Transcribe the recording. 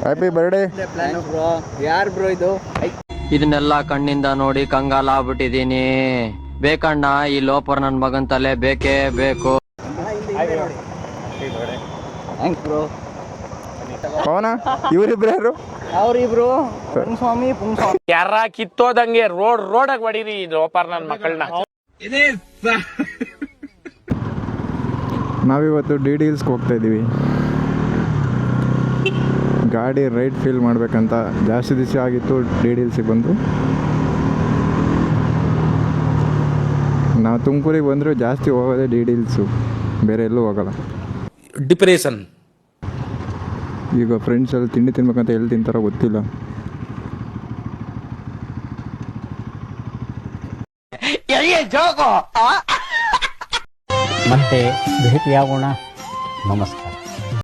Happy birthday. ಯಾರು bro ಇದು? ಇದನ್ನೆಲ್ಲ ಕಣ್ಣಿಂದ ನೋಡಿ ಕಂಗಾಲ ಆಗ್ಬಿಟ್ಟಿದೀನಿ. ಬೇಕಣ್ಣ ಈ ಲೋಪರ್ ನನ್ ಮಗನ್ ತಲೆ ಬೇಕೇ ಬೇಕು. Thanks bro. ಪವನ ಇವರಿಬ್ರು ಯಾರು? ಅವ್ರಿಬ್ರು ಪುಂಗ್ಸ್ವಾಮಿ. ಯಾರ ಕಿತ್ತೋದಂಗೆ ರೋಡಾಗ ಹೊಡೀರಿ ಲೋಪರ್ ನನ್ನ ಮಕ್ಕಳನ್ನ. ನಾವಿವತ್ತು ಡಿ ಹಿಲ್ಸ್ಗೆ ಹೋಗ್ತಾ ಇದ್ದೀವಿ. ಗಾಡಿ ರೈಡ್ ಫೀಲ್ ಮಾಡಬೇಕಂತ ಜಾಸ್ತಿ ದಿವಸ ಆಗಿತ್ತು ಡಿ ಹಿಲ್ಸಿಗೆ ಬಂದು. ನಾವು ತುಮಕೂರಿಗೆ ಬಂದರೂ ಜಾಸ್ತಿ ಹೋಗೋದೇ ಡಿ ಹಿಲ್ಸು, ಬೇರೆ ಎಲ್ಲೂ ಹೋಗಲ್ಲ. ಡಿಪ್ರೆಷನ್. ಈಗ ಫ್ರೆಂಡ್ಸ್ ಎಲ್ಲ ತಿಂಡಿ ತಿನ್ಬೇಕಂತ ಎಲ್ಲಿ ತಿಂತಾರೋ ಗೊತ್ತಿಲ್ಲ. ಮತ್ತೆ ಭೇಟಿಯಾಗೋಣ. ನಮಸ್ಕಾರ.